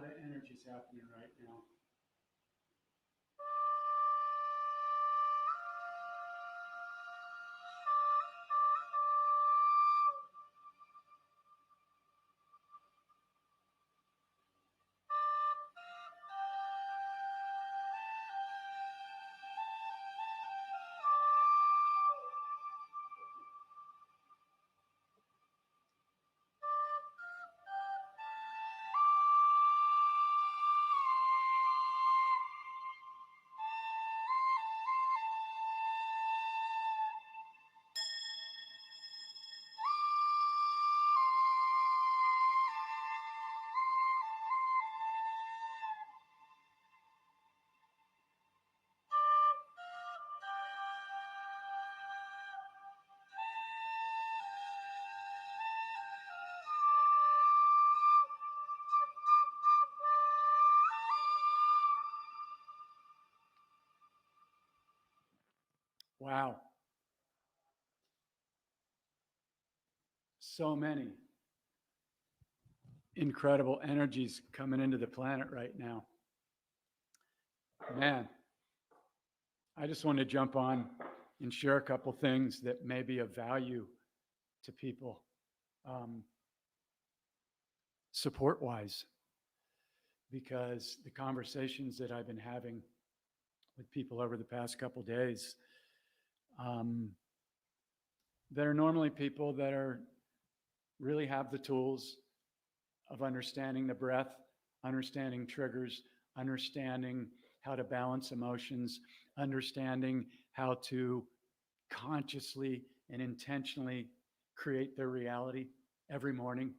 lot of energies happening right now. Wow. So many incredible energies coming into the planet right now. Man, I just wanted to jump on and share a couple things that may be of value to people, support-wise, because the conversations that I've been having with people over the past couple days, that are normally people that are really have the tools of understanding the breath, understanding triggers, understanding how to balance emotions, understanding how to consciously and intentionally create their reality every morning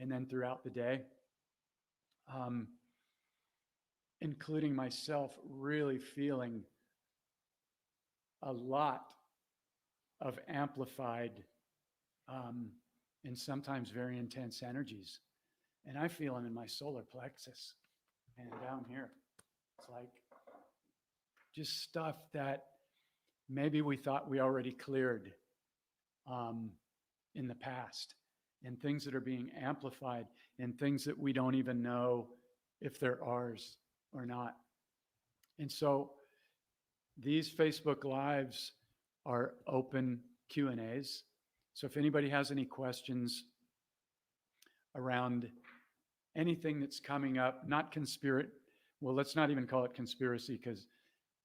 and then throughout the day. Including myself, really feeling a lot of amplified and sometimes very intense energies. And I feel them in my solar plexus and down here. It's like just stuff that maybe we thought we already cleared in the past, and things that are being amplified, and things that we don't even know if they're ours or not. And so these Facebook Lives are open Q&As. So if anybody has any questions around anything that's coming up, not well, let's not even call it conspiracy, because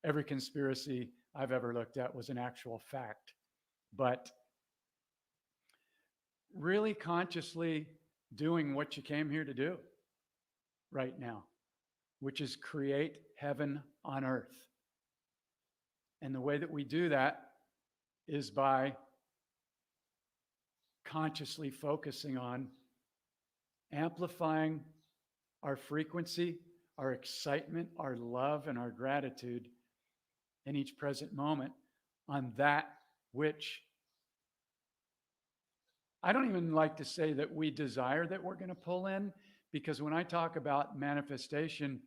every conspiracy I've ever looked at was an actual fact. But really consciously doing what you came here to do right now, which is create heaven on earth. And the way that we do that is by consciously focusing on amplifying our frequency, our excitement, our love, and our gratitude in each present moment on that which I don't even like to say that we desire that we're going to pull in, because when I talk about manifestation,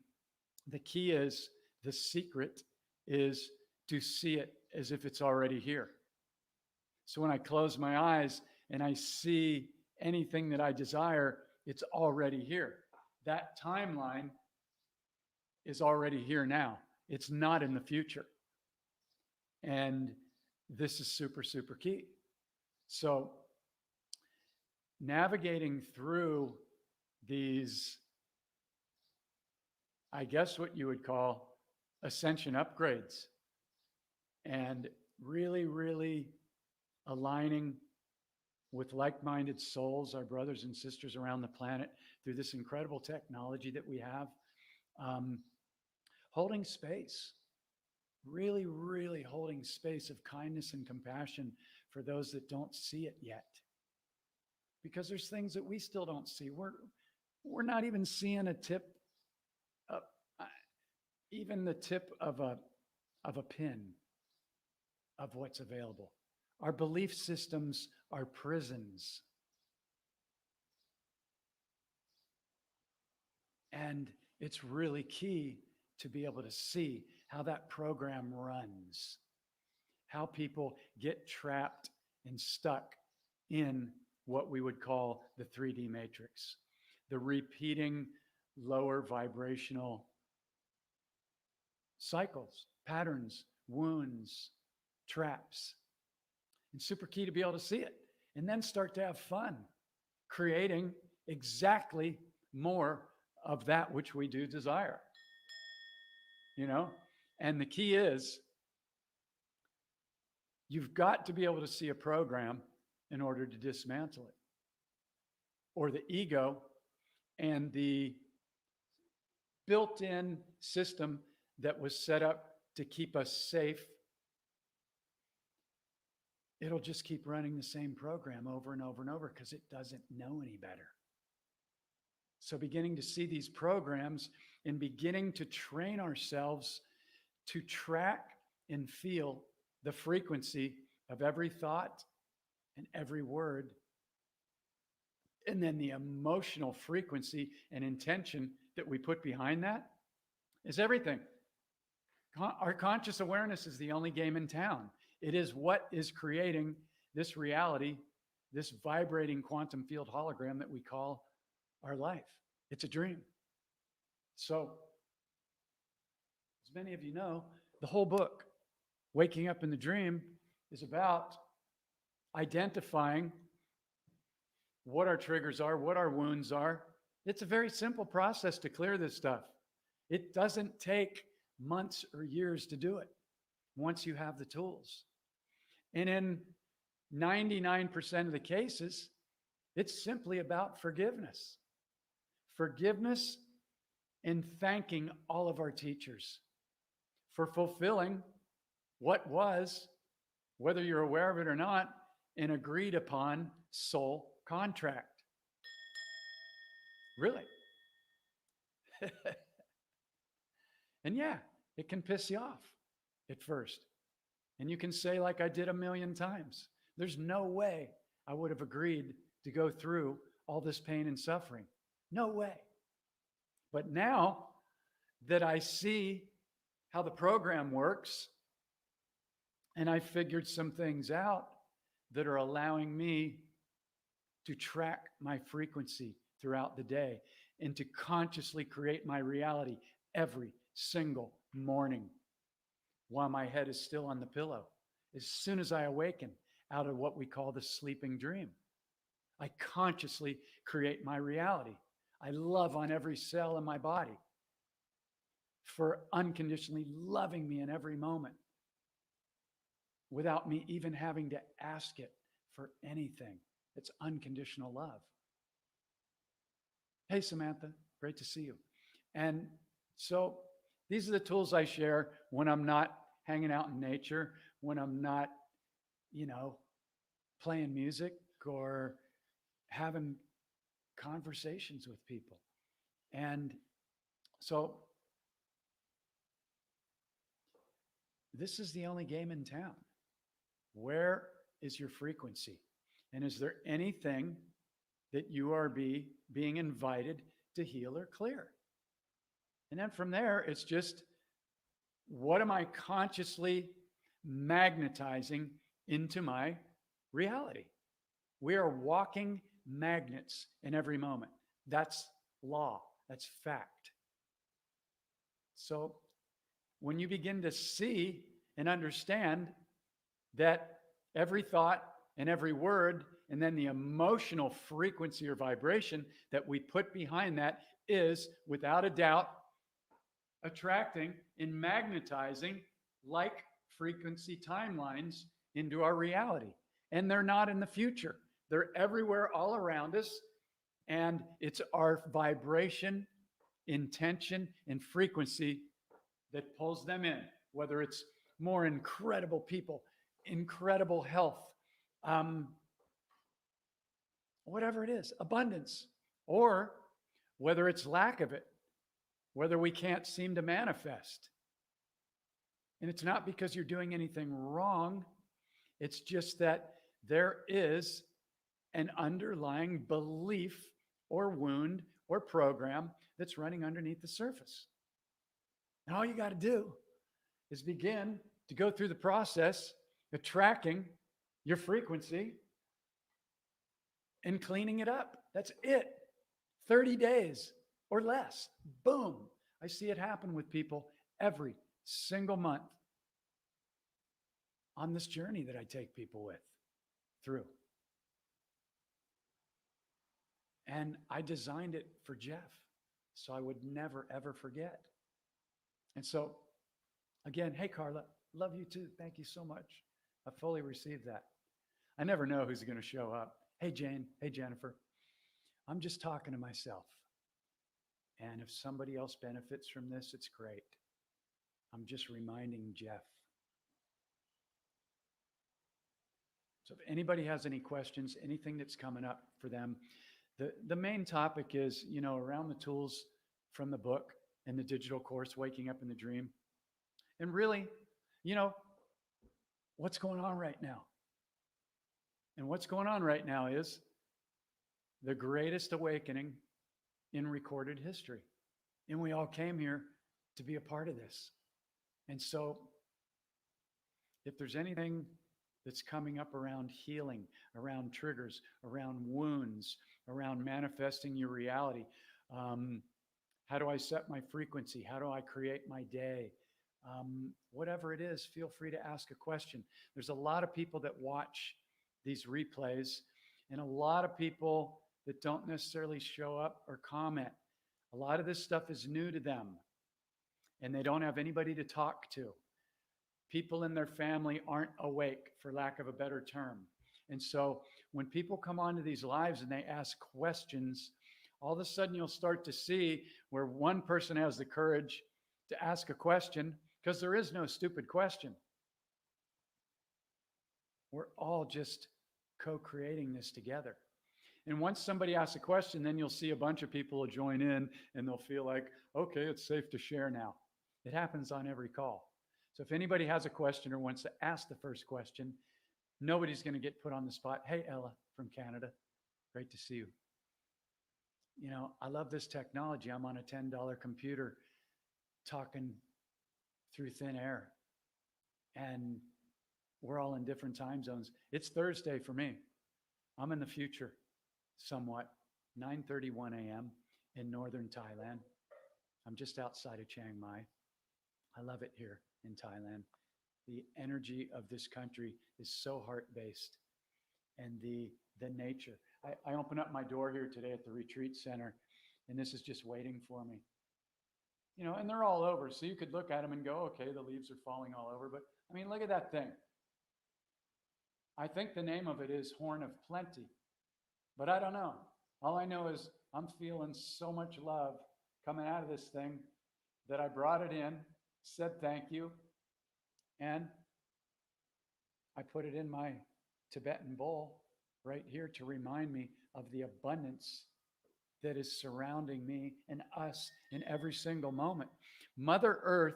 the key is, the secret is to see it as if it's already here. So when I close my eyes and I see anything that I desire, it's already here. That timeline is already here now. It's not in the future. And this is super, super key. So navigating through these, I guess what you would call ascension upgrades, and really, really aligning with like-minded souls, our brothers and sisters around the planet, through this incredible technology that we have, holding space, really, really holding space of kindness and compassion for those that don't see it yet. Because there's things that we still don't see. We're not even seeing a tip, even the tip of a pin of what's available. Our belief systems are prisons. And it's really key to be able to see how that program runs, how people get trapped and stuck in what we would call the 3D matrix, the repeating lower vibrational cycles, patterns, wounds, traps. And super key to be able to see it and then start to have fun creating exactly more of that which we do desire. You know? And the key is you've got to be able to see a program in order to dismantle it. Or the ego and the built-in system that was set up to keep us safe, it'll just keep running the same program over and over and over because it doesn't know any better. So beginning to see these programs and beginning to train ourselves to track and feel the frequency of every thought and every word, and then the emotional frequency and intention that we put behind that is everything. Our conscious awareness is the only game in town. It is what is creating this reality, this vibrating quantum field hologram that we call our life. It's a dream. So, as many of you know, the whole book, Waking Up in the Dream, is about identifying what our triggers are, what our wounds are. It's a very simple process to clear this stuff. It doesn't take months or years to do it once you have the tools. And in 99% of the cases, it's simply about forgiveness. Forgiveness and thanking all of our teachers for fulfilling what was, whether you're aware of it or not, an agreed upon soul contract. Really. And yeah, it can piss you off at first. And you can say, like I did a million times, there's no way I would have agreed to go through all this pain and suffering. No way. But now that I see how the program works, and I figured some things out that are allowing me to track my frequency throughout the day and to consciously create my reality every single morning while my head is still on the pillow. As soon as I awaken out of what we call the sleeping dream, I consciously create my reality. I love on every cell in my body for unconditionally loving me in every moment without me even having to ask it for anything. It's unconditional love. Hey, Samantha, great to see you. And so these are the tools I share when I'm not hanging out in nature, when I'm not, playing music or having conversations with people. And so this is the only game in town. Where is your frequency? And is there anything that you are being invited to heal or clear? And then from there, it's just, what am I consciously magnetizing into my reality? We are walking magnets in every moment. That's law. That's fact. So when you begin to see and understand that every thought and every word, and then the emotional frequency or vibration that we put behind that is, without a doubt, attracting and magnetizing like frequency timelines into our reality. And they're not in the future. They're everywhere all around us. And it's our vibration, intention, and frequency that pulls them in, whether it's more incredible people, incredible health, whatever it is, abundance, or whether it's lack of it, whether we can't seem to manifest. And it's not because you're doing anything wrong. It's just that there is an underlying belief or wound or program that's running underneath the surface. And all you got to do is begin to go through the process of tracking your frequency and cleaning it up. That's it. 30 days. or less. Boom. I see it happen with people every single month on this journey that I take people with through. And I designed it for Jeff so I would never, ever forget. And so, again, hey, Carla, love you too. Thank you so much. I fully received that. I never know who's going to show up. Hey, Jane. Hey, Jennifer. I'm just talking to myself. And if somebody else benefits from this, it's great. I'm just reminding Jeff. So if anybody has any questions, anything that's coming up for them, the main topic is, around the tools from the book and the digital course, Waking Up in the Dream. And really, what's going on right now? And what's going on right now is the greatest awakening in recorded history. And we all came here to be a part of this. And so if there's anything that's coming up around healing, around triggers, around wounds, around manifesting your reality, how do I set my frequency? How do I create my day? Whatever it is, feel free to ask a question. There's a lot of people that watch these replays and a lot of people that don't necessarily show up or comment. A lot of this stuff is new to them and they don't have anybody to talk to. People in their family aren't awake, for lack of a better term. And so when people come onto these lives and they ask questions, all of a sudden you'll start to see where one person has the courage to ask a question, because there is no stupid question. We're all just co-creating this together. And once somebody asks a question, then you'll see a bunch of people will join in and they'll feel like, okay, it's safe to share now. It happens on every call. So if anybody has a question or wants to ask the first question, nobody's going to get put on the spot. Hey, Ella from Canada, great to see you. I love this technology. I'm on a $10 computer talking through thin air. And we're all in different time zones. It's Thursday for me. I'm in the future somewhat, 9:31 a.m. in northern Thailand. I'm just outside of Chiang Mai. I love it here in Thailand. The energy of this country is so heart-based, and the nature. I open up my door here today at the retreat center, and this is just waiting for me. And they're all over, so you could look at them and go, okay, the leaves are falling all over, but I mean, look at that thing. I think the name of it is Horn of Plenty, but I don't know. All I know is I'm feeling so much love coming out of this thing that I brought it in, said thank you, and I put it in my Tibetan bowl right here to remind me of the abundance that is surrounding me and us in every single moment. Mother Earth,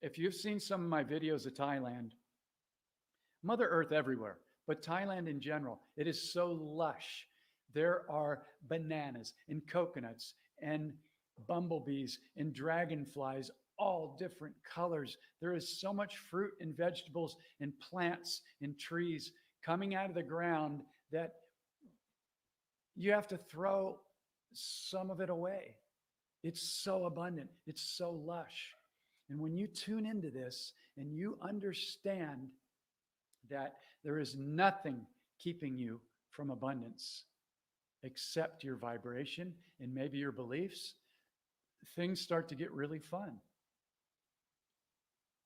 if you've seen some of my videos of Thailand, Mother Earth everywhere, but Thailand in general, it is so lush. There are bananas and coconuts and bumblebees and dragonflies, all different colors. There is so much fruit and vegetables and plants and trees coming out of the ground that you have to throw some of it away. It's so abundant. It's so lush. And when you tune into this and you understand that there is nothing keeping you from abundance except your vibration and maybe your beliefs, things start to get really fun.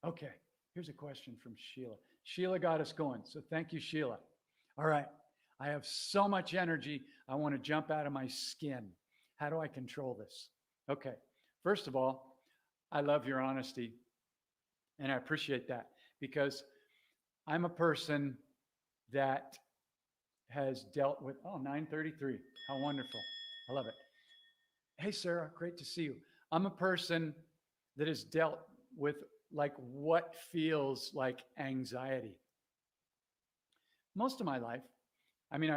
Okay, here's a question from Sheila. Sheila got us going, so thank you, Sheila. All right, I have so much energy, I want to jump out of my skin. How do I control this? Okay, first of all, I love your honesty, and I appreciate that because I'm a person that has dealt with, 9:33. How wonderful. I love it. Hey, Sarah, great to see you. I'm a person that has dealt with like what feels like anxiety most of my life. I mean,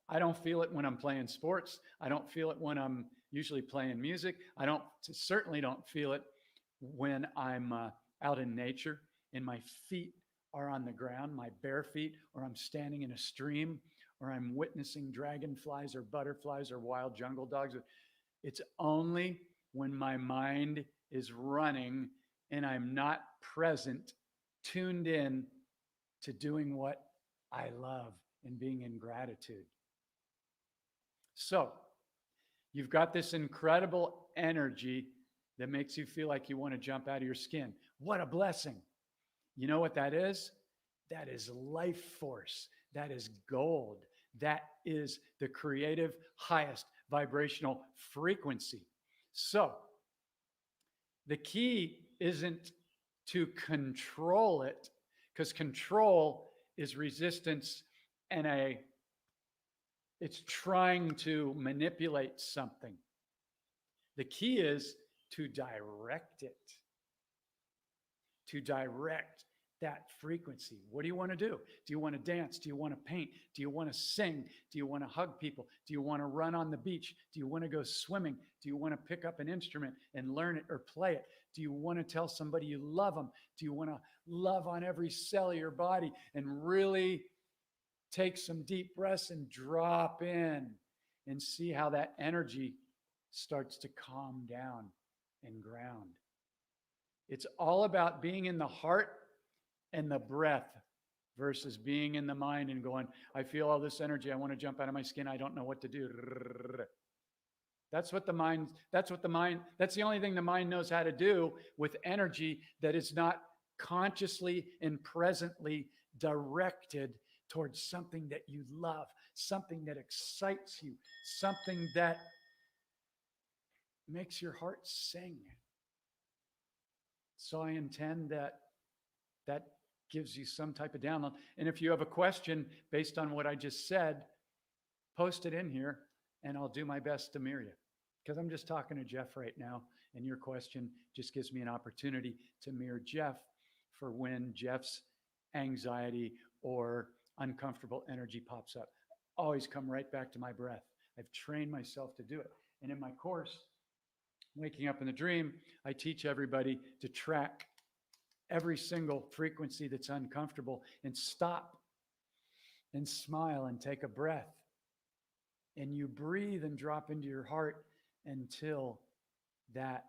I don't feel it when I'm playing sports. I don't feel it when I'm usually playing music. I certainly don't feel it when I'm out in nature and my feet are on the ground, my bare feet, or I'm standing in a stream, or I'm witnessing dragonflies or butterflies or wild jungle dogs. It's only when my mind is running and I'm not present, tuned in to doing what I love and being in gratitude. So, you've got this incredible energy that makes you feel like you want to jump out of your skin. What a blessing. You know what that is? That is life force. That is gold. That is the creative highest vibrational frequency. So, the key isn't to control it, because control is resistance and it's trying to manipulate something. The key is to direct it, to direct that frequency. What do you want to do? Do you want to dance? Do you want to paint? Do you want to sing? Do you want to hug people? Do you want to run on the beach? Do you want to go swimming? Do you want to pick up an instrument and learn it or play it? Do you want to tell somebody you love them? Do you want to love on every cell of your body and really take some deep breaths and drop in and see how that energy starts to calm down and ground? It's all about being in the heart and the breath versus being in the mind and going, I feel all this energy. I want to jump out of my skin. I don't know what to do. That's the only thing the mind knows how to do with energy that is not consciously and presently directed towards something that you love, something that excites you, something that makes your heart sing. So I intend that gives you some type of download. And if you have a question based on what I just said, post it in here and I'll do my best to mirror you. Because I'm just talking to Jeff right now, and your question just gives me an opportunity to mirror Jeff for when Jeff's anxiety or uncomfortable energy pops up. Always come right back to my breath. I've trained myself to do it. And in my course, Waking Up in the Dream, I teach everybody to track every single frequency that's uncomfortable and stop and smile and take a breath. And you breathe and drop into your heart until that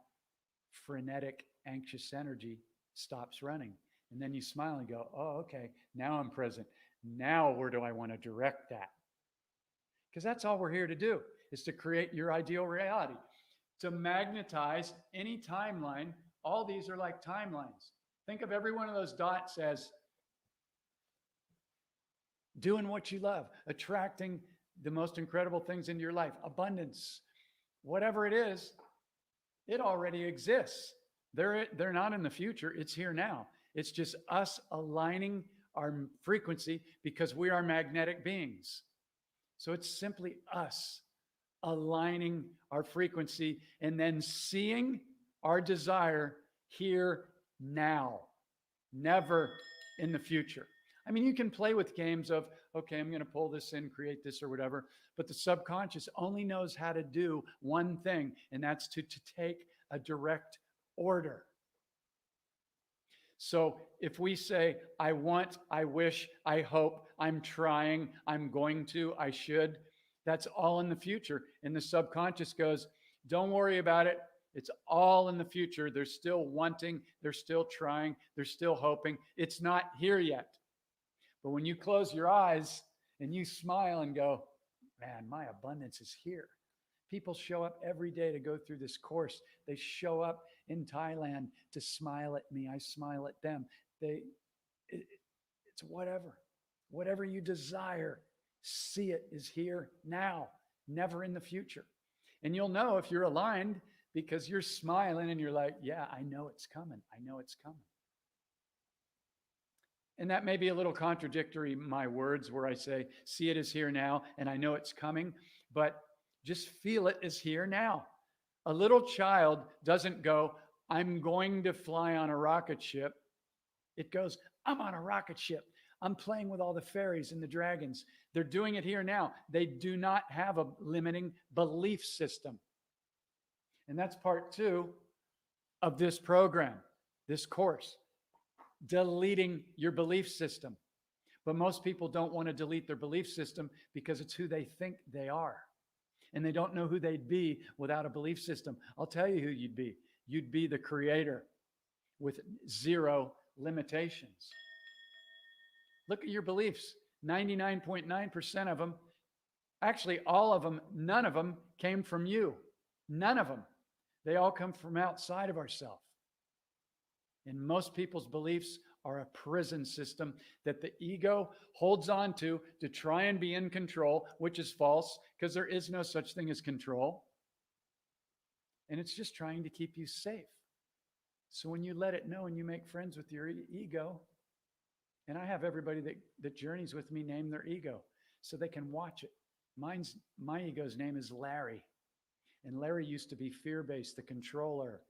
frenetic, anxious energy stops running. And then you smile and go, oh, okay, now I'm present. Now where do I want to direct that? Because that's all we're here to do, is to create your ideal reality, to magnetize any timeline. All these are like timelines. Think of every one of those dots as doing what you love, attracting the most incredible things into your life, abundance, whatever it is, it already exists. They're not in the future. It's here now. It's just us aligning our frequency because we are magnetic beings. So it's simply us aligning our frequency and then seeing our desire here now, never in the future. I mean, you can play with games of, okay, I'm going to pull this in, create this or whatever, but the subconscious only knows how to do one thing, and that's to take a direct order. So if we say, I want, I wish, I hope, I'm trying, I'm going to, I should, that's all in the future. And the subconscious goes, don't worry about it. It's all in the future. They're still wanting, they're still trying, they're still hoping. It's not here yet. But when you close your eyes and you smile and go, man, my abundance is here. People show up every day to go through this course. They show up in Thailand to smile at me. I smile at them. It's whatever you desire. See it is here now, never in the future. And you'll know if you're aligned because you're smiling and you're like, yeah, I know it's coming. I know it's coming. And that may be a little contradictory, my words, where I say, see it is here now, and I know it's coming, but just feel it is here now. A little child doesn't go, I'm going to fly on a rocket ship. It goes, I'm on a rocket ship. I'm playing with all the fairies and the dragons. They're doing it here now. They do not have a limiting belief system. And that's part 2 of this program, this course. Deleting your belief system. But most people don't want to delete their belief system because it's who they think they are. and they don't know who they'd be without a belief system. I'll tell you who you'd be. You'd be the creator with zero limitations. Look at your beliefs. 99.9% of them, actually all of them, none of them came from you. None of them. They all come from outside of ourselves. And most people's beliefs are a prison system that the ego holds on to try and be in control, which is false because there is no such thing as control. And it's just trying to keep you safe. So when you let it know and you make friends with your ego, and I have everybody that journeys with me name their ego so they can watch it. My ego's name is Larry. And Larry used to be fear-based, the controller,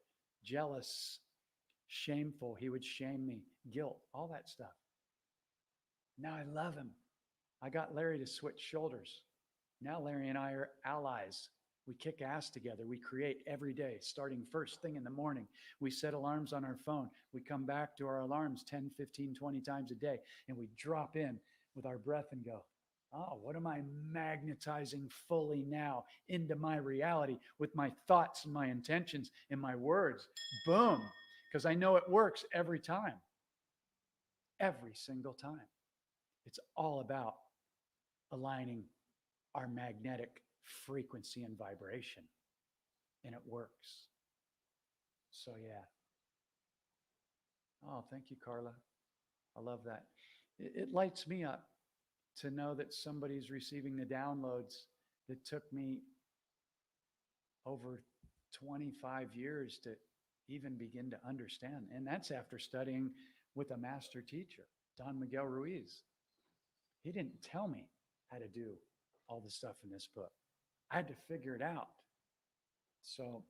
jealous, shameful. He would shame me, guilt, all that stuff. Now I love him. I got Larry to switch shoulders. Now Larry and I are allies. We kick ass together. We create every day, starting first thing in the morning. We set alarms on our phone. We come back to our alarms 10, 15, 20 times a day, and we drop in with our breath and go, oh, what am I magnetizing fully now into my reality with my thoughts and my intentions and my words? Boom. Because I know it works every time. Every single time. It's all about aligning our magnetic frequency and vibration. And it works. So yeah. Oh, thank you, Carla. I love that. It lights me up to know that somebody's receiving the downloads that took me over 25 years to even begin to understand. And that's after studying with a master teacher, Don Miguel Ruiz. He didn't tell me how to do all the stuff in this book. I had to figure it out. So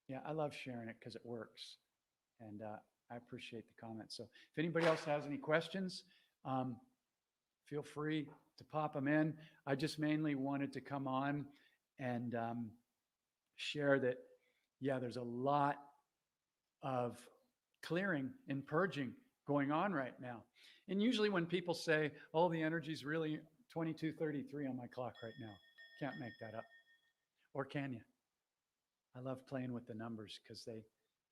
yeah, I love sharing it because it works. And I appreciate the comments. So if anybody else has any questions, feel free to pop them in. I just mainly wanted to come on and share that, yeah, there's a lot of clearing and purging going on right now. And usually when people say, oh, the energy's really 22:33 on my clock right now, can't make that up. Or can you? I love playing with the numbers because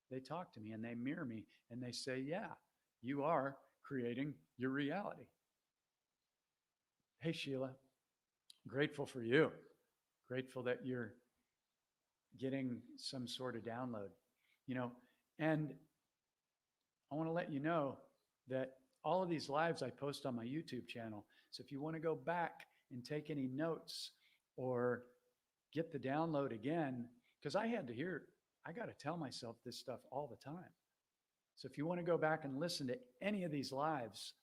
they talk to me and they mirror me and they say, yeah, you are creating your reality. Hey, Sheila, grateful for you. Grateful that you're getting some sort of download, and I want to let you know that all of these lives I post on my YouTube channel. So if you want to go back and take any notes or get the download again, because I got to tell myself this stuff all the time. So if you want to go back and listen to any of these lives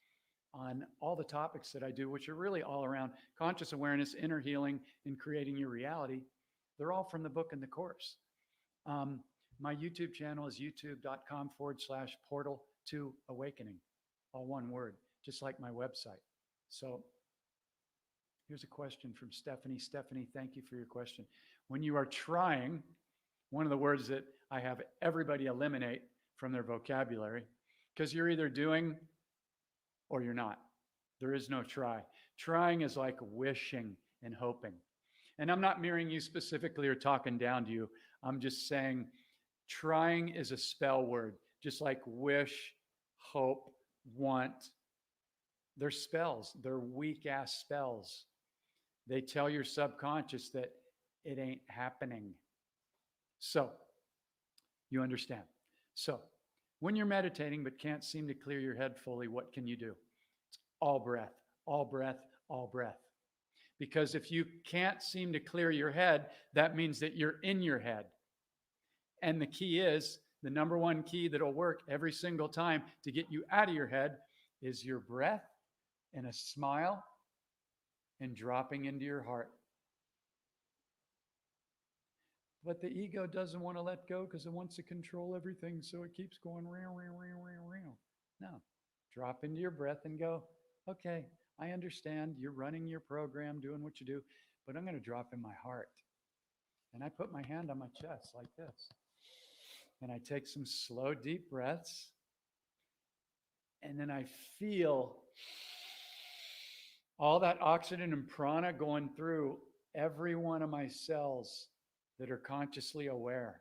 on all the topics that I do, which are really all around conscious awareness, inner healing, and creating your reality, they're all from the book and the course. My YouTube channel is youtube.com/portal2awakening, all one word, just like my website. So here's a question from Stephanie. Stephanie, thank you for your question. When you are trying, one of the words that I have everybody eliminate from their vocabulary, because you're either doing or you're not. There is no try. Trying is like wishing and hoping. And I'm not mirroring you specifically or talking down to you. I'm just saying trying is a spell word, just like wish, hope, want. They're spells. They're weak ass spells. They tell your subconscious that it ain't happening. So you understand. So when you're meditating but can't seem to clear your head fully, what can you do? It's all breath, all breath, all breath. Because if you can't seem to clear your head, that means that you're in your head. And the key is, the number one key that'll work every single time to get you out of your head is your breath and a smile and dropping into your heart. But the ego doesn't want to let go because it wants to control everything. So it keeps going, no, drop into your breath and go, okay, I understand you're running your program, doing what you do, but I'm going to drop in my heart. And I put my hand on my chest like this. And I take some slow, deep breaths. And then I feel all that oxygen and prana going through every one of my cells that are consciously aware,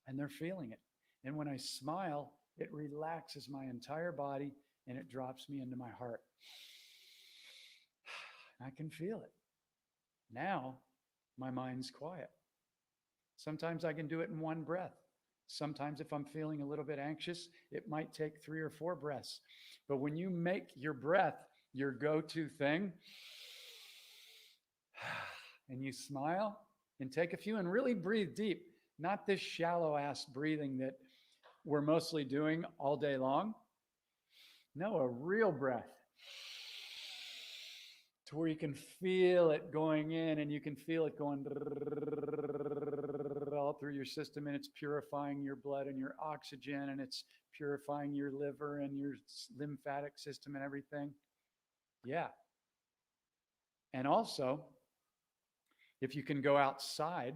and they're feeling it. And when I smile, it relaxes my entire body and it drops me into my heart. I can feel it. Now my mind's quiet. Sometimes I can do it in one breath. Sometimes, if I'm feeling a little bit anxious, it might take 3 or 4 breaths. But when you make your breath your go-to thing, and you smile and take a few and really breathe deep, not this shallow ass breathing that we're mostly doing all day long. No, a real breath to where you can feel it going in and you can feel it going all through your system, and it's purifying your blood and your oxygen, and it's purifying your liver and your lymphatic system and everything. Yeah. And also, if you can go outside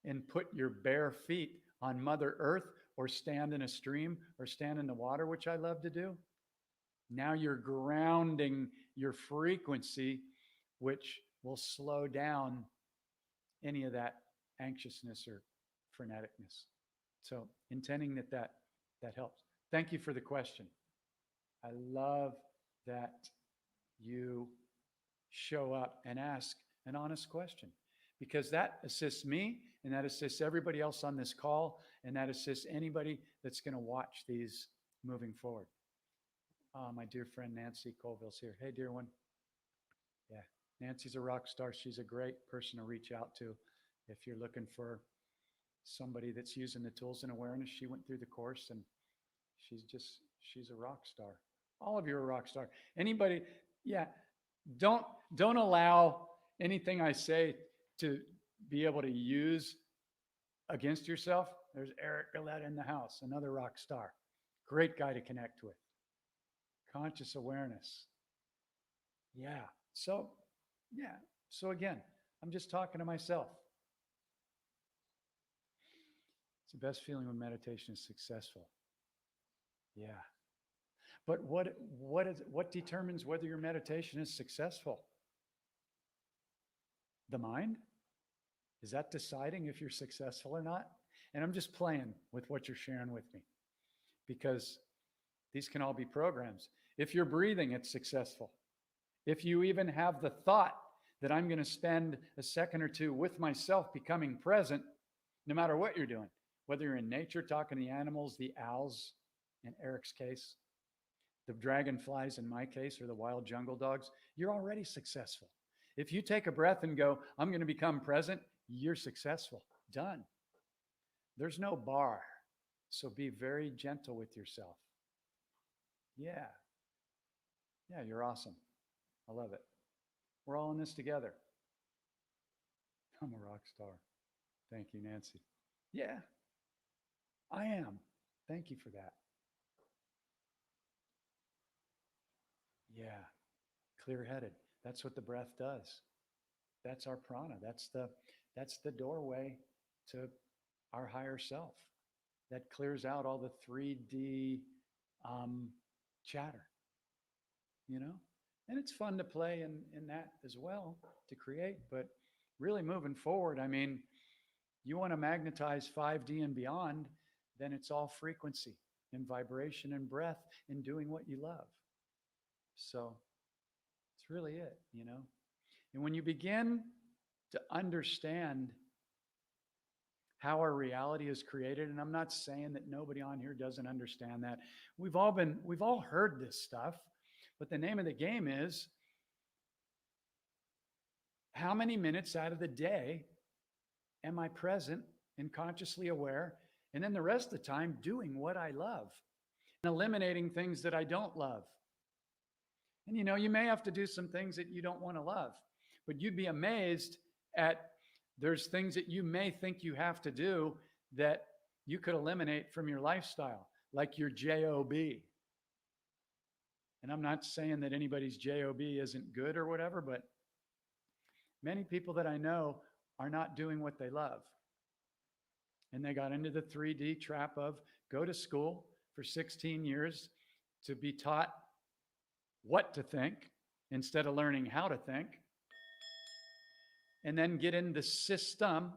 and put your bare feet on Mother Earth or stand in a stream or stand in the water, which I love to do, now you're grounding your frequency, which will slow down any of that anxiousness or freneticness. So intending that helps. Thank you for the question. I love that you show up and ask an honest question, because that assists me and that assists everybody else on this call, and that assists anybody that's going to watch these moving forward. My dear friend Nancy Colville's here. Hey, dear one. Yeah, Nancy's a rock star. She's a great person to reach out to if you're looking for somebody that's using the tools and awareness. She went through the course and she's a rock star. All of you are a rock star. Anybody, yeah, don't allow anything I say to be able to use against yourself. There's Eric Gillette in the house, another rock star. Great guy to connect with. Conscious awareness. Yeah. So again, I'm just talking to myself. It's the best feeling when meditation is successful. Yeah. But what determines whether your meditation is successful? The mind? Is that deciding if you're successful or not? And I'm just playing with what you're sharing with me, because these can all be programs. If you're breathing, it's successful. If you even have the thought that I'm going to spend a second or two with myself becoming present, no matter what you're doing, whether you're in nature, talking to the animals, the owls in Eric's case, the dragonflies in my case, or the wild jungle dogs, you're already successful. If you take a breath and go, I'm going to become present, you're successful. Done. There's no bar. So be very gentle with yourself. Yeah. Yeah, you're awesome. I love it. We're all in this together. I'm a rock star. Thank you, Nancy. Yeah, I am. Thank you for that. Yeah, clear-headed. That's what the breath does. That's our prana. That's the doorway to our higher self. That clears out all the 3D chatter, you know? And it's fun to play in that as well, to create. But really moving forward, I mean, you want to magnetize 5D and beyond, then it's all frequency and vibration and breath and doing what you love. So it's really it, you know? And when you begin to understand how our reality is created, and I'm not saying that nobody on here doesn't understand that. We've all heard this stuff, but the name of the game is, how many minutes out of the day am I present and consciously aware? And then the rest of the time doing what I love and eliminating things that I don't love. And you know, you may have to do some things that you don't want to love, but you'd be amazed at there's things that you may think you have to do that you could eliminate from your lifestyle, like your job. And I'm not saying that anybody's job isn't good or whatever, but many people that I know are not doing what they love. And they got into the 3D trap of go to school for 16 years to be taught what to think instead of learning how to think. and then get in the system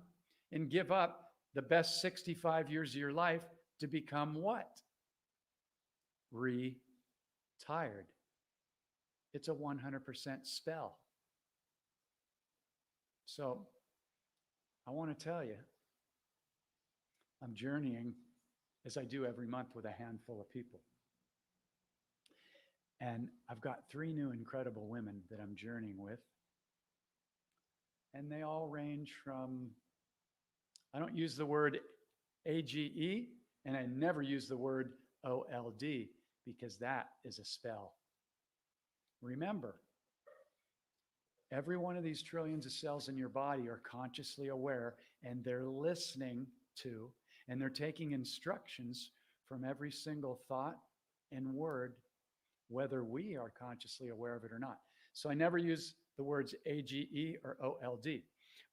and give up the best 65 years of your life to become what? Retired. It's a 100% spell. So I want to tell you, I'm journeying as I do every month with a handful of people. And I've got 3 new incredible women that I'm journeying with. And they all range from, I don't use the word AGE, and I never use the word OLD because that is a spell. Remember, every one of these trillions of cells in your body are consciously aware, and they're listening to, and they're taking instructions from every single thought and word, whether we are consciously aware of it or not. So I never use the words AGE or OLD,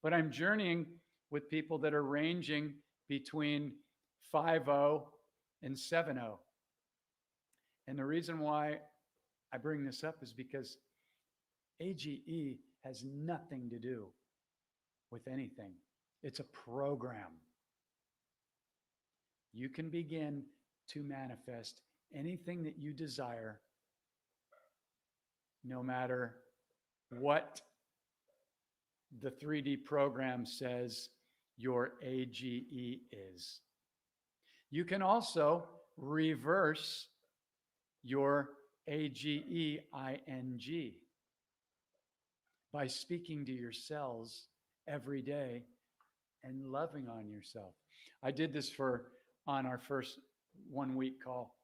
but I'm journeying with people that are ranging between 5-0 and 7-0. And the reason why I bring this up is because AGE has nothing to do with anything. It's a program. You can begin to manifest anything that you desire, no matter what the 3D program says your AGE is. You can also reverse your AGEING by speaking to your cells every day and loving on yourself. I did this on our first 1-week call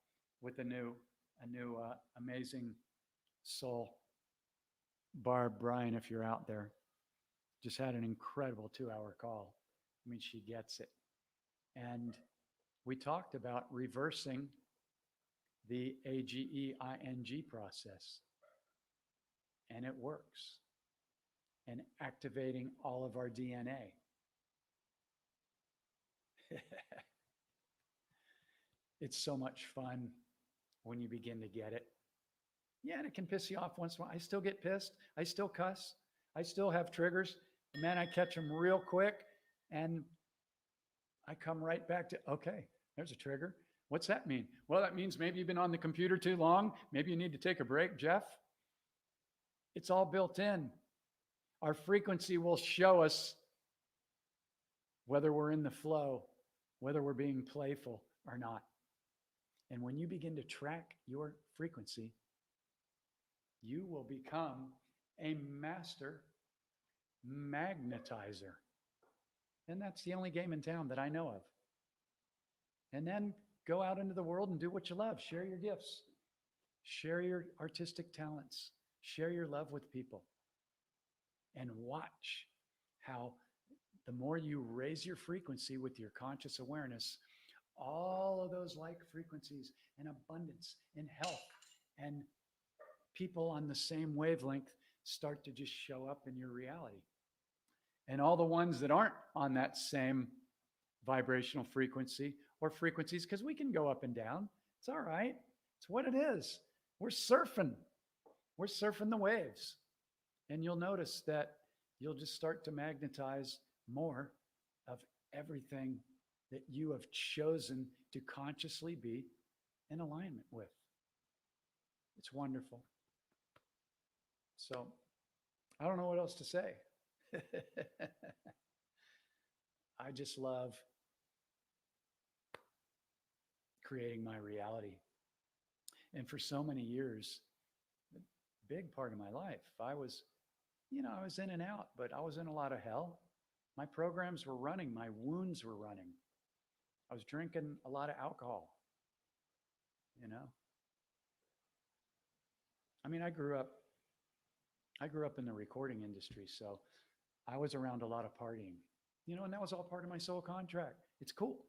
with a new amazing soul, Barb Bryan, if you're out there. Just had an incredible 2-hour call. I mean, she gets it. And we talked about reversing the AGEING process. And it works. And activating all of our DNA. It's so much fun when you begin to get it. Yeah, and it can piss you off once in a while. I still get pissed. I still cuss. I still have triggers. Man, I catch them real quick. And I come right back to, okay, there's a trigger. What's that mean? Well, that means maybe you've been on the computer too long. Maybe you need to take a break, Jeff. It's all built in. Our frequency will show us whether we're in the flow, whether we're being playful or not. And when you begin to track your frequency, you will become a master magnetizer. And that's the only game in town that I know of. And then go out into the world and do what you love. Share your gifts. Share your artistic talents. Share your love with people. And watch how the more you raise your frequency with your conscious awareness, all of those like frequencies and abundance and health and people on the same wavelength start to just show up in your reality. And all the ones that aren't on that same vibrational frequency or frequencies, because we can go up and down. It's all right. It's what it is. We're surfing. We're surfing the waves. And you'll notice that you'll just start to magnetize more of everything that you have chosen to consciously be in alignment with. It's wonderful. So I don't know what else to say. I just love creating my reality. And for so many years, a big part of my life, I was in and out, but I was in a lot of hell. My programs were running. My wounds were running. I was drinking a lot of alcohol, I mean, I grew up in the recording industry, so I was around a lot of partying, and that was all part of my soul contract. It's cool.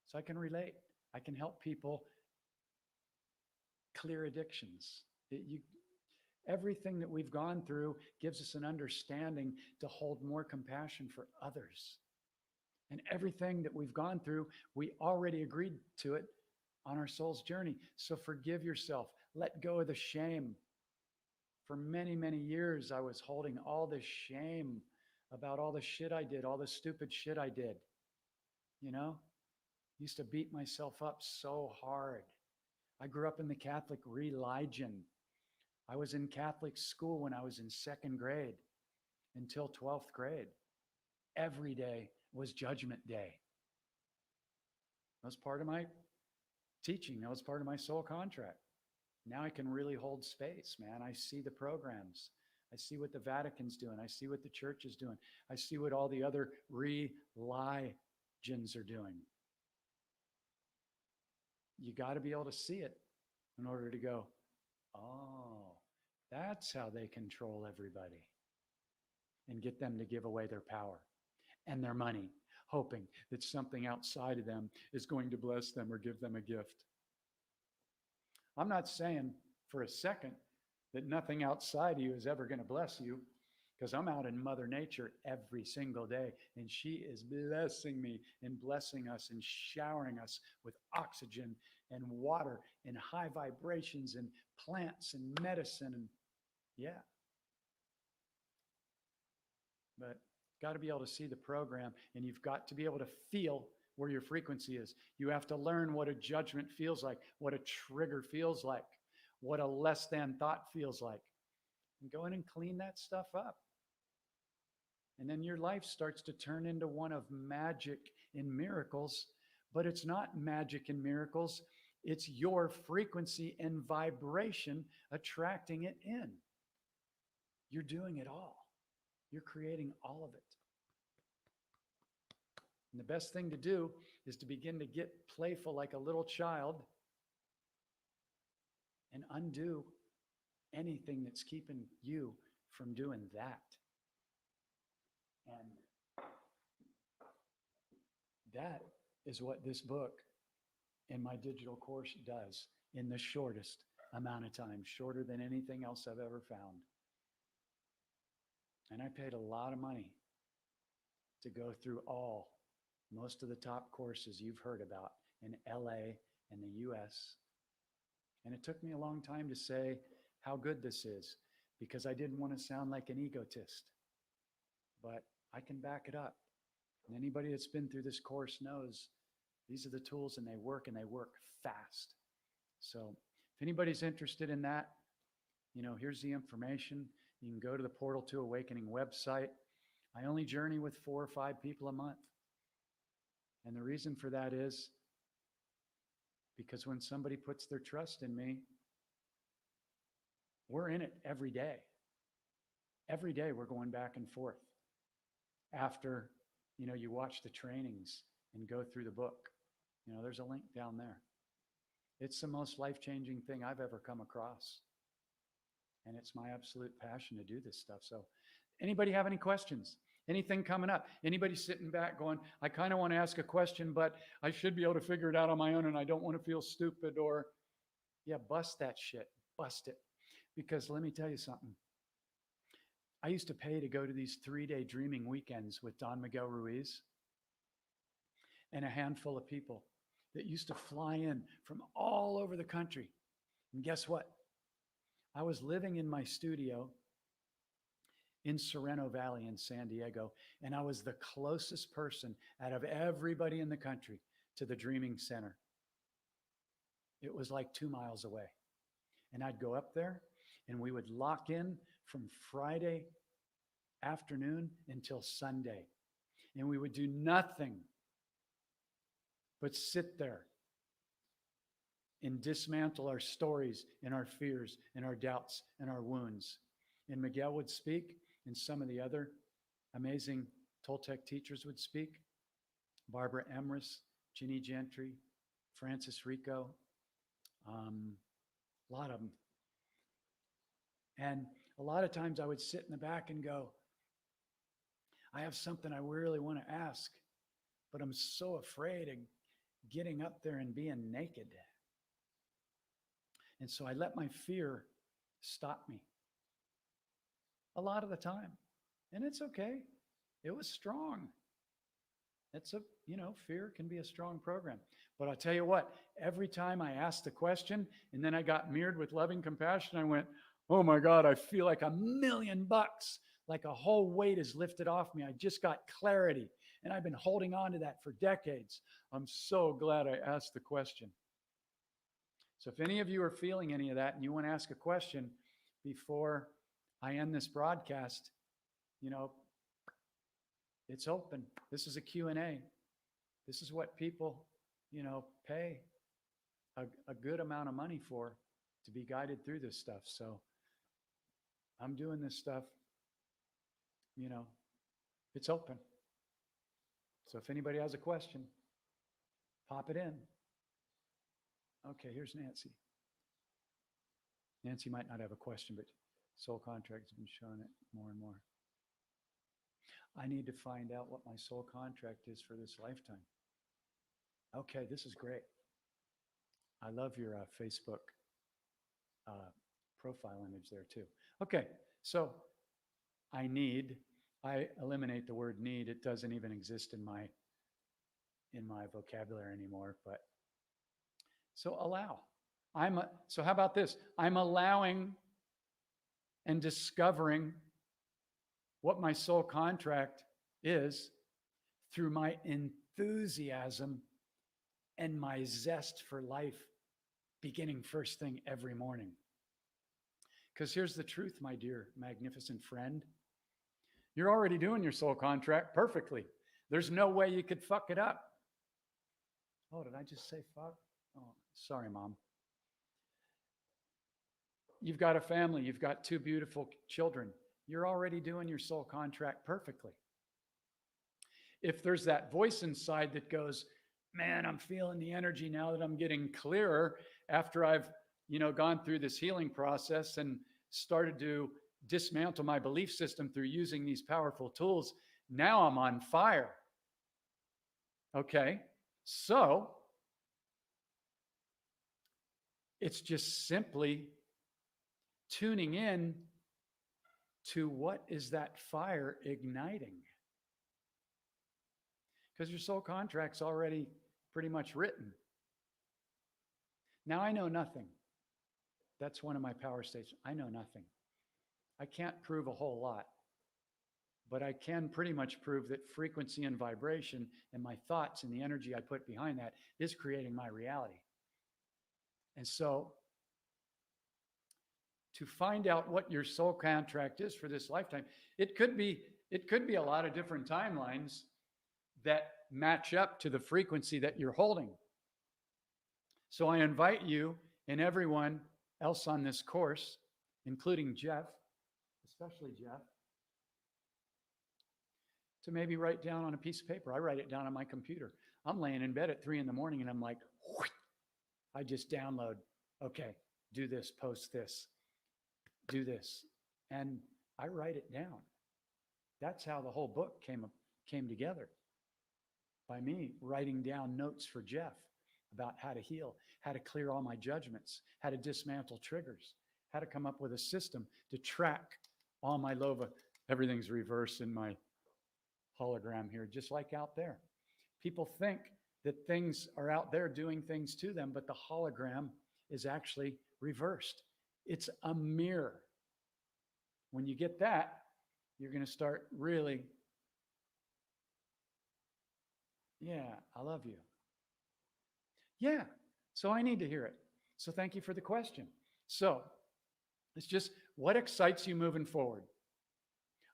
So I can relate. I can help people clear addictions. Everything that we've gone through gives us an understanding to hold more compassion for others. And everything that we've gone through, we already agreed to it on our soul's journey. So forgive yourself. Let go of the shame. For many, many years, I was holding all this shame about all the shit I did, all the stupid shit I did. You know, used to beat myself up so hard. I grew up in the Catholic religion. I was in Catholic school when I was in second grade until 12th grade. Every day was Judgment Day. That was part of my teaching. That was part of my soul contract. Now I can really hold space, man. I see the programs. I see what the Vatican's doing. I see what the church is doing. I see what all the other religions are doing. You got to be able to see it in order to go, oh, that's how they control everybody, and get them to give away their power and their money, hoping that something outside of them is going to bless them or give them a gift. I'm not saying for a second that nothing outside of you is ever going to bless you, because I'm out in Mother Nature every single day, and she is blessing me and blessing us and showering us with oxygen and water and high vibrations and plants and medicine. And yeah. But got to be able to see the program, and you've got to be able to feel where your frequency is. You have to learn what a judgment feels like, what a trigger feels like, what a less than thought feels like. And go in and clean that stuff up. And then your life starts to turn into one of magic and miracles, but it's not magic and miracles. It's your frequency and vibration attracting it in. You're doing it all. You're creating all of it. And the best thing to do is to begin to get playful like a little child and undo anything that's keeping you from doing that. And that is what this book and my digital course does in the shortest amount of time, shorter than anything else I've ever found. And I paid a lot of money to go through most of the top courses you've heard about in LA and the US. And it took me a long time to say how good this is, because I didn't want to sound like an egotist. But I can back it up. And anybody that's been through this course knows these are the tools, and they work fast. So if anybody's interested in that, here's the information. You can go to the Portal to Awakening website. I only journey with 4 or 5 people a month. And the reason for that is because when somebody puts their trust in me, we're in it every day. Every day we're going back and forth. After, you watch the trainings and go through the book, there's a link down there. It's the most life-changing thing I've ever come across. And it's my absolute passion to do this stuff. So anybody have any questions? Anything coming up? Anybody sitting back going, I kind of want to ask a question, but I should be able to figure it out on my own, and I don't want to feel stupid? Or, yeah, bust that shit. Bust it. Because let me tell you something. I used to pay to go to these 3-day dreaming weekends with Don Miguel Ruiz and a handful of people that used to fly in from all over the country. And guess what? I was living in my studio in Sereno Valley in San Diego, and I was the closest person out of everybody in the country to the Dreaming Center. It was like 2 miles away. And I'd go up there, and we would lock in from Friday afternoon until Sunday. And we would do nothing but sit there and dismantle our stories and our fears and our doubts and our wounds. And Miguel would speak, and some of the other amazing Toltec teachers would speak. Barbara Emrys, Ginny Gentry, Francis Rico, a lot of them. And a lot of times I would sit in the back and go, I have something I really want to ask, but I'm so afraid of getting up there and being naked. And so I let my fear stop me a lot of the time. And it's okay. It was strong. Fear can be a strong program. But I'll tell you what, every time I asked the question and then I got mirrored with loving compassion, I went, oh my God, I feel like $1,000,000. like a whole weight is lifted off me. I just got clarity, and I've been holding on to that for decades. I'm so glad I asked the question. So if any of you are feeling any of that and you want to ask a question before I end this broadcast, you know, it's open. This is a Q&A. This is what people, you know, pay a good amount of money for, to be guided through this stuff. So I'm doing this stuff, you know, it's open. So if anybody has a question, pop it in. Okay, here's Nancy. Nancy might not have a question, but soul contract has been showing it more and more. I need to find out what my soul contract is for this lifetime. Okay, this is great. I love your Facebook profile image there too. Okay, so I eliminate the word need. It doesn't even exist in my vocabulary anymore. But so allow. So how about this? I'm allowing and discovering what my soul contract is through my enthusiasm and my zest for life, beginning first thing every morning. Because here's the truth, my dear, magnificent friend. You're already doing your soul contract perfectly. There's no way you could fuck it up. Oh, did I just say fuck? Oh, sorry, Mom. You've got a family. You've got 2 beautiful children. You're already doing your soul contract perfectly. If there's that voice inside that goes, man, I'm feeling the energy now that I'm getting clearer after I've, you know, gone through this healing process and started to dismantle my belief system through using these powerful tools. Now I'm on fire. Okay, so it's just simply tuning in to what is that fire igniting. Because your soul contract's already pretty much written. Now I know nothing. That's one of my power states. I know nothing. I can't prove a whole lot, but I can pretty much prove that frequency and vibration and my thoughts and the energy I put behind that is creating my reality. And so to find out what your soul contract is for this lifetime, it could be a lot of different timelines that match up to the frequency that you're holding. So I invite you and everyone else on this course, including Jeff, especially Jeff, to maybe write down on a piece of paper. I write it down on my computer. I'm laying in bed at 3 a.m. and I'm like, I just download, okay, do this, post this, do this. And I write it down. That's how the whole book came together, by me writing down notes for Jeff about how to heal, how to clear all my judgments, how to dismantle triggers, how to come up with a system to track all my LOVA. Everything's reversed in my hologram here, just like out there. People think that things are out there doing things to them, but the hologram is actually reversed. It's a mirror. When you get that, you're going to start really, yeah, I love you. Yeah, so I need to hear it. So thank you for the question. So it's just what excites you moving forward.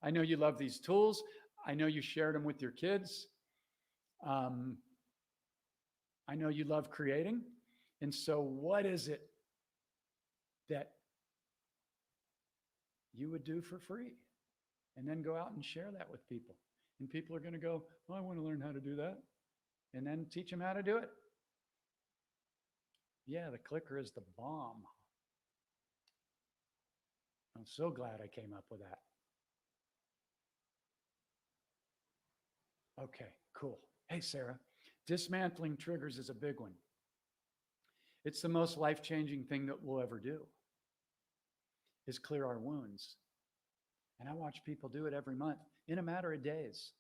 I know you love these tools. I know you shared them with your kids. I know you love creating. And so what is it that you would do for free? And then go out and share that with people. And people are going to go, oh, I want to learn how to do that. And then teach them how to do it. Yeah, the clicker is the bomb. I'm so glad I came up with that. Okay, cool. Hey, Sarah, dismantling triggers is a big one. It's the most life-changing thing that we'll ever do, is clear our wounds. And I watch people do it every month in a matter of days.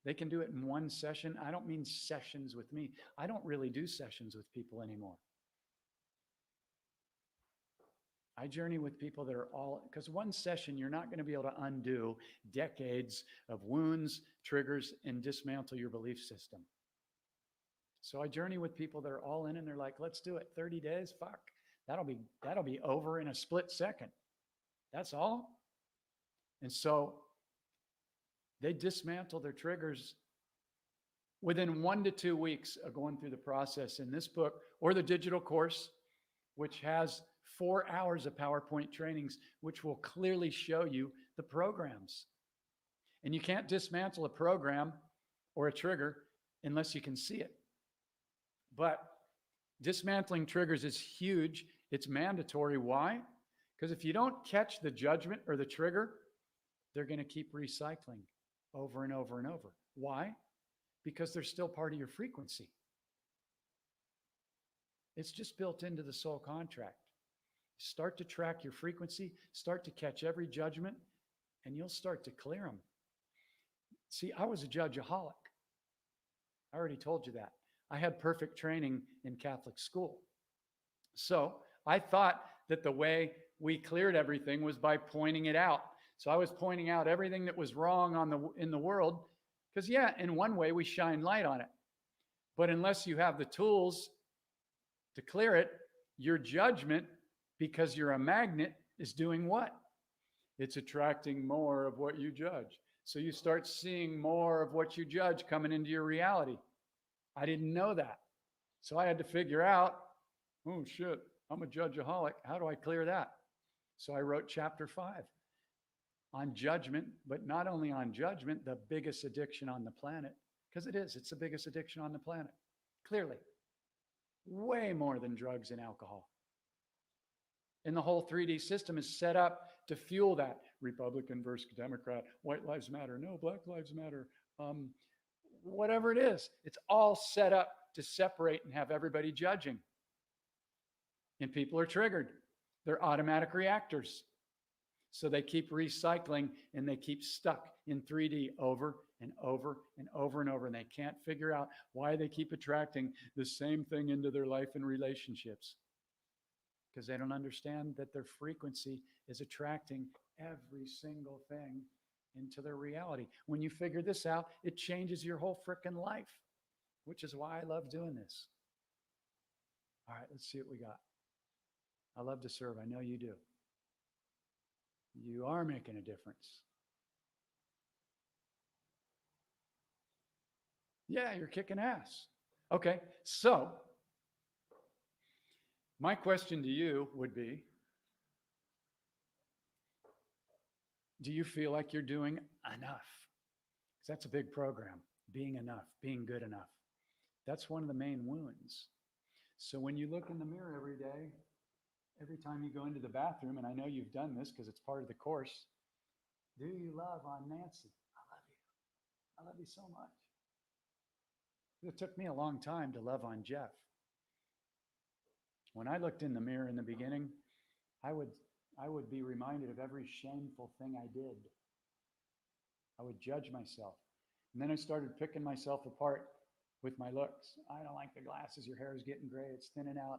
They can do it in one session. I don't mean sessions with me. I don't really do sessions with people anymore. I journey with people that are all, because one session, you're not going to be able to undo decades of wounds, triggers, and dismantle your belief system. So I journey with people that are all in and they're like, let's do it. 30 days, fuck. That'll be over in a split second. That's all. And so they dismantle their triggers within 1 to 2 weeks of going through the process in this book or the digital course, which has 4 hours of PowerPoint trainings, which will clearly show you the programs. And you can't dismantle a program or a trigger unless you can see it. But dismantling triggers is huge. It's mandatory. Why? Because if you don't catch the judgment or the trigger, they're going to keep recycling over and over and over. Why? Because they're still part of your frequency. It's just built into the soul contract. Start to track your frequency, start to catch every judgment, and you'll start to clear them. See, I was a judgeaholic. I already told you that. I had perfect training in Catholic school. So I thought that the way we cleared everything was by pointing it out. So I was pointing out everything that was wrong in the world, because yeah, in one way we shine light on it. But unless you have the tools to clear it, your judgment, because you're a magnet, is doing what? It's attracting more of what you judge. So you start seeing more of what you judge coming into your reality. I didn't know that. So I had to figure out, oh shit, I'm a judgeaholic. How do I clear that? So I wrote chapter 5 on judgment, but not only on judgment, the biggest addiction on the planet, because it's the biggest addiction on the planet. Clearly, way more than drugs and alcohol. And the whole 3D system is set up to fuel that. Republican versus Democrat, white lives matter, no, black lives matter, whatever it is. It's all set up to separate and have everybody judging. And people are triggered. They're automatic reactors. So they keep recycling and they keep stuck in 3D over and over and over and over. And they can't figure out why they keep attracting the same thing into their life and relationships. Because they don't understand that their frequency is attracting every single thing into their reality. When you figure this out, it changes your whole freaking life, which is why I love doing this. All right, let's see what we got. I love to serve. I know you do. You are making a difference. Yeah, you're kicking ass. Okay, so my question to you would be, do you feel like you're doing enough? Because that's a big program, being enough, being good enough. That's one of the main wounds. So when you look in the mirror every day, every time you go into the bathroom, and I know you've done this because it's part of the course, do you love on Nancy? I love you. I love you so much. It took me a long time to love on Jeff. When I looked in the mirror in the beginning, I would be reminded of every shameful thing I did. I would judge myself. And then I started picking myself apart with my looks. I don't like the glasses. Your hair is getting gray. It's thinning out.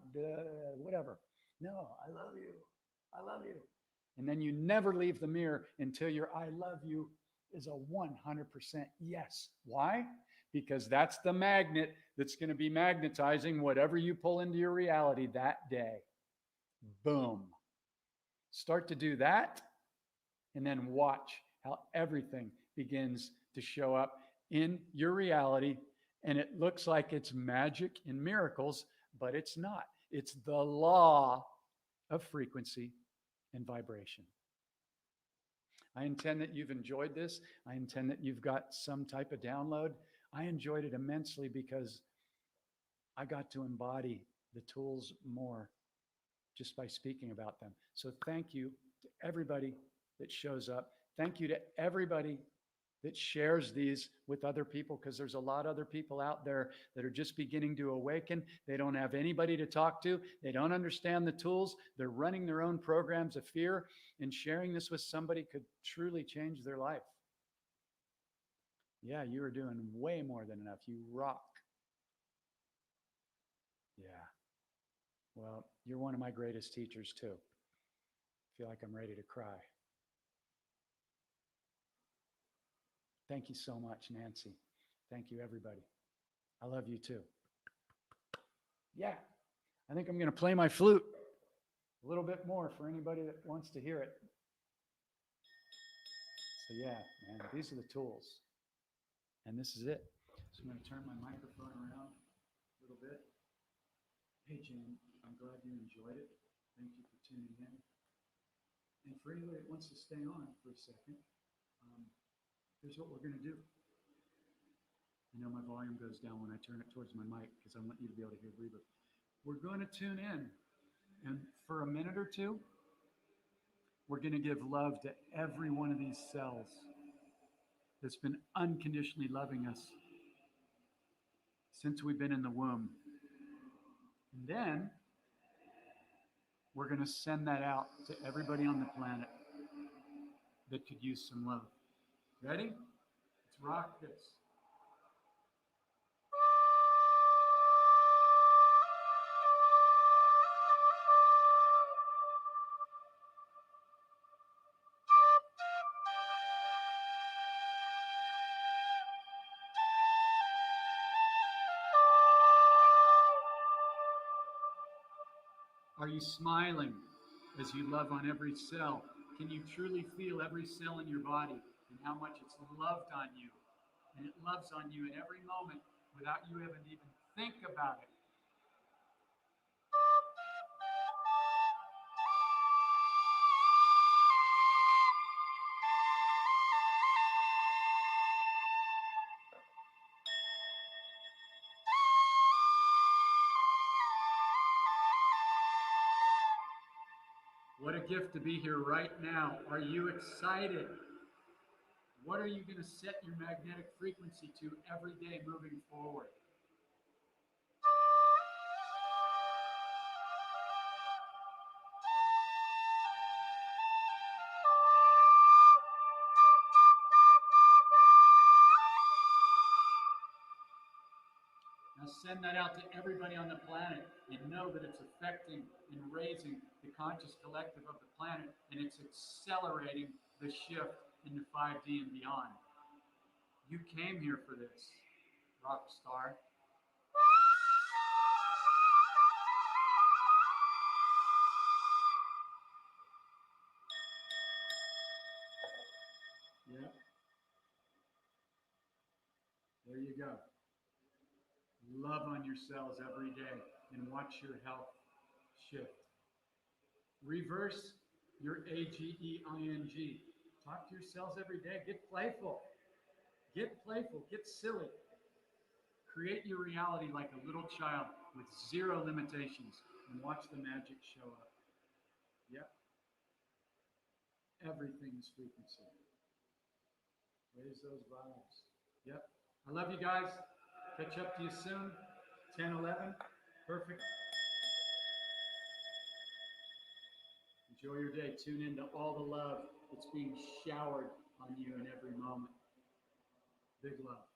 Whatever. No, I love you. I love you. And then you never leave the mirror until your I love you is a 100% yes. Why? Because that's the magnet that's going to be magnetizing whatever you pull into your reality that day. Boom. Start to do that, and then watch how everything begins to show up in your reality. And it looks like it's magic and miracles, but it's not. It's the law of frequency and vibration. I intend that you've enjoyed this. I intend that you've got some type of download. I enjoyed it immensely because I got to embody the tools more just by speaking about them. So thank you to everybody that shows up. Thank you to everybody that shares these with other people, because there's a lot of other people out there that are just beginning to awaken. They don't have anybody to talk to. They don't understand the tools. They're running their own programs of fear, and sharing this with somebody could truly change their life. Yeah, you are doing way more than enough. You rock. Yeah. Well, you're one of my greatest teachers too. feel like I'm ready to cry. Thank you so much, Nancy. Thank you, everybody. I love you too. Yeah, I think I'm going to play my flute a little bit more for anybody that wants to hear it. So yeah, man, these are the tools. And this is it. So I'm going to turn my microphone around a little bit. Hey, Jan, I'm glad you enjoyed it. Thank you for tuning in. And for anybody that wants to stay on for a second, here's what we're going to do. I know my volume goes down when I turn it towards my mic because I want you to be able to hear reverb. We're going to tune in, and for a minute or two, we're going to give love to every one of these cells that's been unconditionally loving us since we've been in the womb. And then we're going to send that out to everybody on the planet that could use some love. Ready? Let's rock this. Are you smiling as you love on every cell? Can you truly feel every cell in your body and how much it's loved on you? And it loves on you in every moment without you even think about it. What a gift to be here right now. Are you excited? What are you going to set your magnetic frequency to every day moving forward? Now send that out to everybody on the planet and know that it's affecting and raising the conscious collective of the planet, and it's accelerating the shift into 5D and beyond. You came here for this, rock star. Yeah. There you go. Love on your cells every day and watch your health shift. Reverse your AGEING. Talk to your cells every day. Get playful. Get playful. Get silly. Create your reality like a little child with zero limitations and watch the magic show up. Yep. Everything is frequency. Raise those vibes. Yep. I love you guys. Catch up to you soon. 10:11. Perfect. Enjoy your day. Tune into all the love that's being showered on you in every moment. Big love.